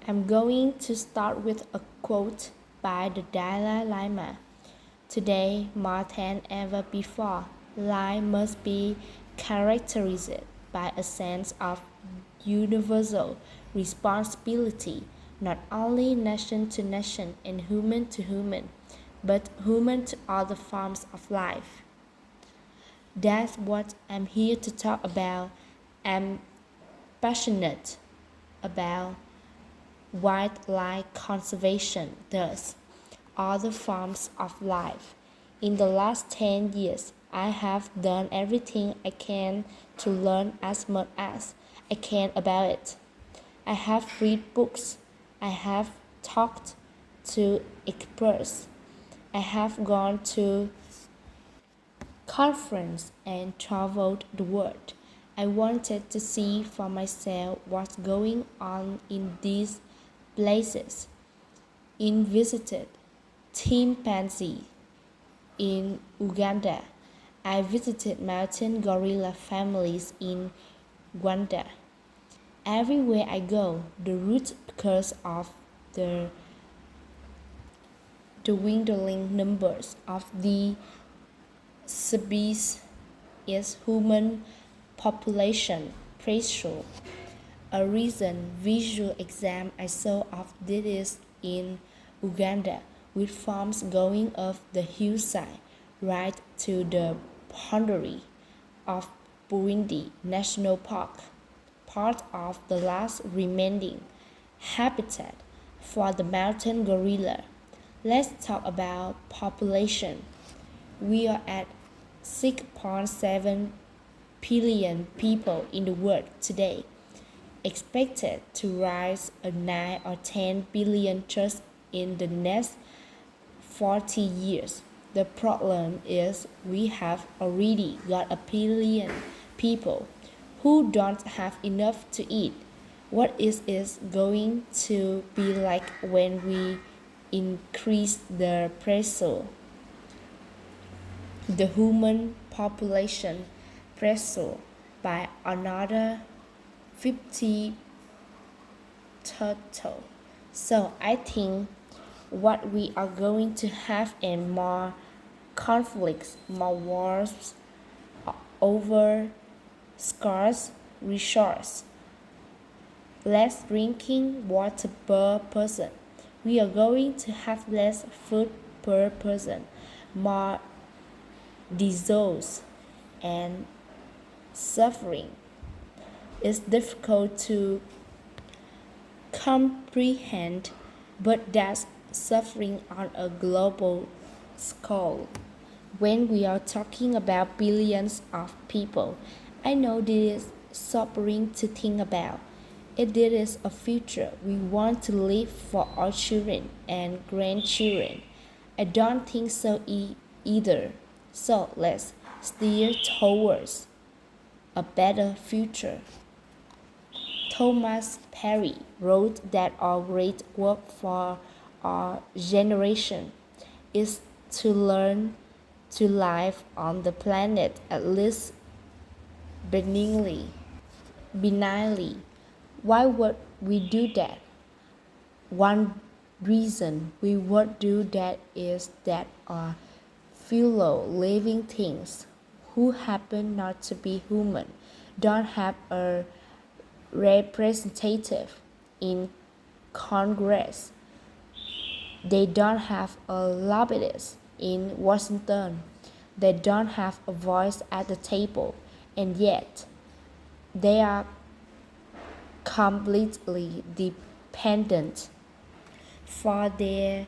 I'm going to start with a quote by the Dalai Lama. Today, more than ever before, life must be characterized by a sense of universal responsibility, not only nation to nation and human to human, but human to other forms of life. That's what I'm here to talk about. I'm passionate about wildlife conservation, thus other forms of life. In the last 10 years, I have done everything I can to learn as much as I can about it. I have read books, I have talked to experts, I have gone to conference and traveled the world. I wanted to see for myself what's going on in these places. In visited chimpanzee in Uganda. I visited mountain gorilla families in Rwanda. Everywhere I go, the root cause of the dwindling numbers of the species is human population pressure. A recent visual exam I saw of this is in Uganda, with farms going up the hillside right to the boundary of Burundi National Park, part of the last remaining habitat for the mountain gorilla. Let's talk about population. We are at 6.7 billion people in the world today, expected to rise a 9 or 10 billion just in the next 40 years. The problem is we have already got a billion people who don't have enough to eat. What is it going to be like when we increase the pressure? The human population pressure by another 50 total. So I think what we are going to have and more conflicts, more wars over scarce resource, less drinking water per person. We are going to have less food per person, more disease and suffering. It's difficult to comprehend, but that's suffering on a global scale. When we are talking about billions of people, I know this is sobering to think about. If there is a future we want to leave for our children and grandchildren, I don't think so either. So let's steer towards a better future. Thomas Perry wrote that our great work for our generation is to learn to live on the planet at least benignly. Benignly. Why would we do that? One reason we would do that is that our fellow living things who happen not to be human don't have a representative in Congress. They don't have a lobbyist in Washington. They don't have a voice at the table, and yet they are completely dependent for their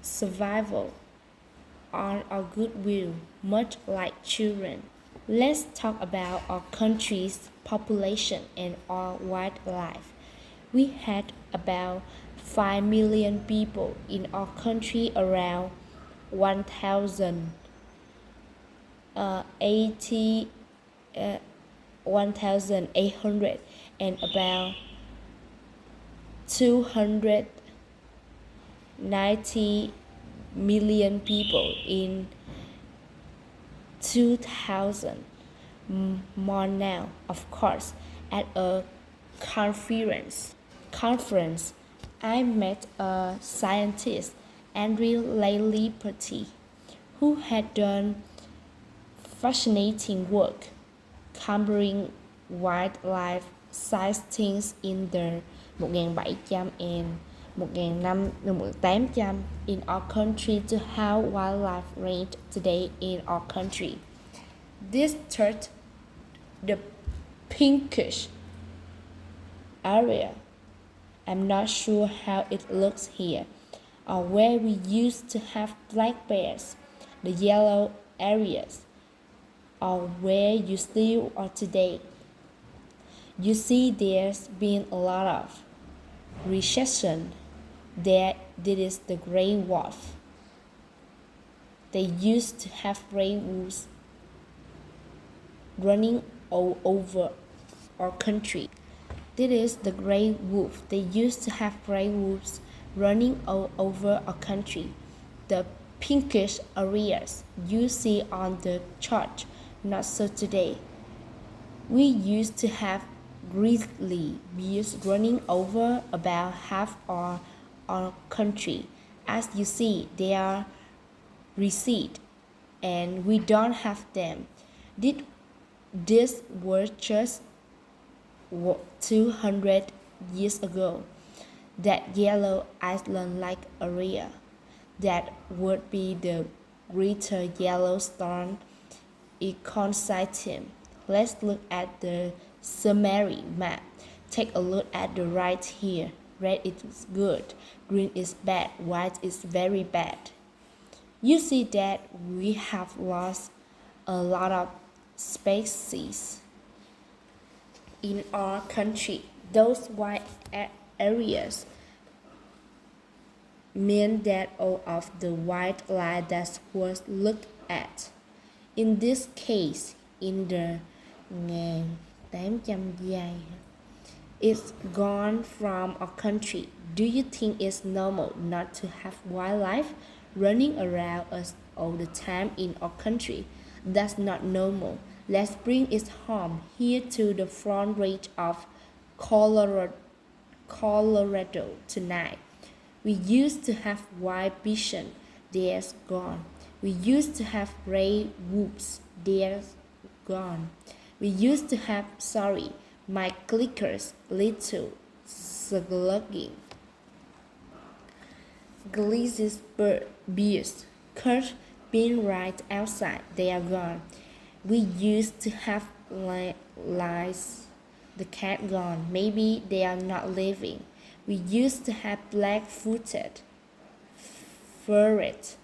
survival on our goodwill, much like children. Let's talk about our country's population and our wildlife. We had about 5 million people in our country around 1,000 80 1,800 and about 290 million people in 2000, more now, of course, at a conference. conference, I met a scientist, Andrew Liberty, who had done fascinating work covering wildlife sightings in the 1700 and 1800 in our country to how wildlife range today in our country. This third, the pinkish area. I'm not sure how it looks here, or where we used to have black bears, the yellow areas, or where you still are today. You see, there's been a lot of recession. There is the gray wolf. They used to have gray wolves running all over our country. This is the gray wolf. They used to have gray wolves running all over our country. The pinkish areas you see on the chart, not so today. We used to have grizzly bears running over about half our country. As you see, they are recede, and we don't have them. This was just 200 years ago. That yellow island-like area, that would be the Greater Yellowstone ecosystem. Let's look at the summary map. Take a look at the right here. Red is good, green is bad, white is very bad. You see that we have lost a lot of species in our country. Those white areas mean that all of the wildlife that was looked at. In this case, in the 1800 dài, it's gone from our country. Do you think it's normal not to have wildlife running around us all the time in our country? That's not normal. Let's bring it home here to the front range of Colorado tonight. We used to have white bison, they're gone. We used to have gray wolves, they're gone. We used to have, my clickers, little slugging, glazes bears, Kurt been right outside, they are gone. We used to have lice, the cat gone, maybe they are not living. We used to have black-footed ferret,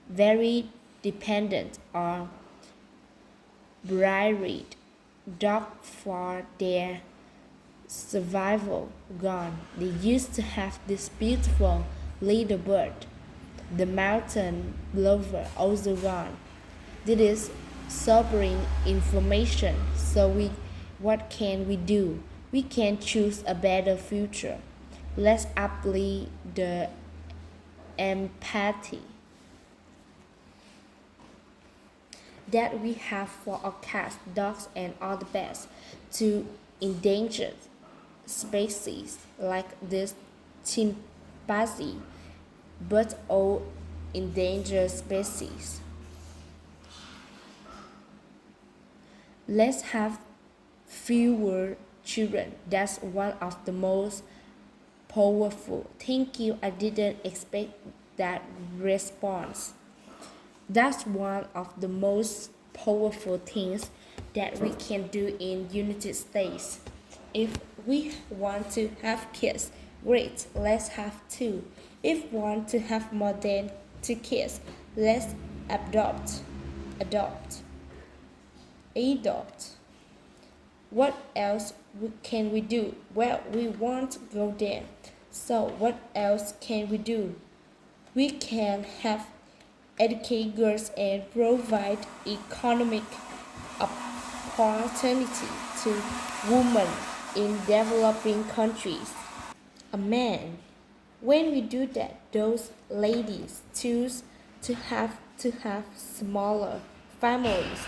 very dependent on bright dog for their survival, gone. They used to have this beautiful little bird, the mountain plover, also gone. This is sobering information. So what can we do? We can choose a better future. Let's uplift the empathy that we have for our cats, dogs, and other pets to endangered species like this chimpanzee, but all endangered species. Let's have fewer children. That's one of the most powerful. Thank you. I didn't expect that response. That's one of the most powerful things that we can do in United States. If we want to have kids, great, let's have two. If we want to have more than 2 kids, let's adopt. What else can we do? Well, we won't go there. So what else can we do? We can have educate girls and provide economic opportunity to women in developing countries. Amen. When we do that, those ladies choose to have smaller families,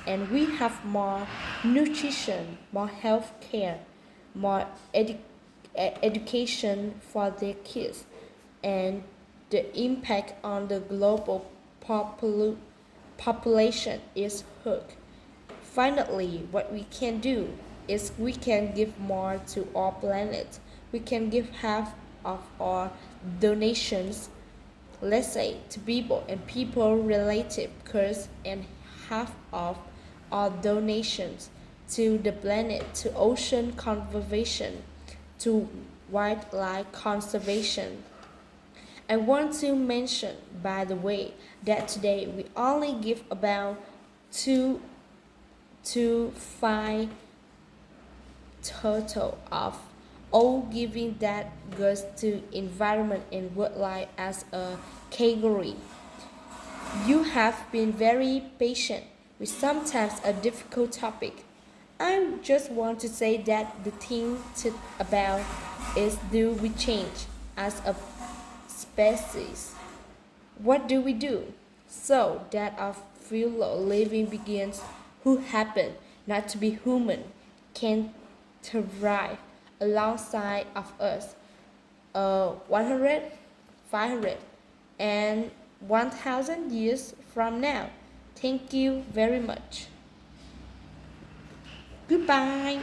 and we have more nutrition, more health care, more education for their kids, and the impact on the global population is huge. Finally, what we can do is we can give more to our planet. We can give half of our donations, let's say, to people and people related cause, and half of our donations to the planet, to ocean conservation, to wildlife conservation. I want to mention, by the way, that today we only give about 2 to 5 total of all giving that goes to environment and wildlife as a category. You have been very patient with sometimes a difficult topic. I just want to say that the thing to about is, do we change as a species? What do we do so that our fellow living beings who happen not to be human can thrive alongside of us 100, 500, and 1000 years from now? Thank you very much. Goodbye.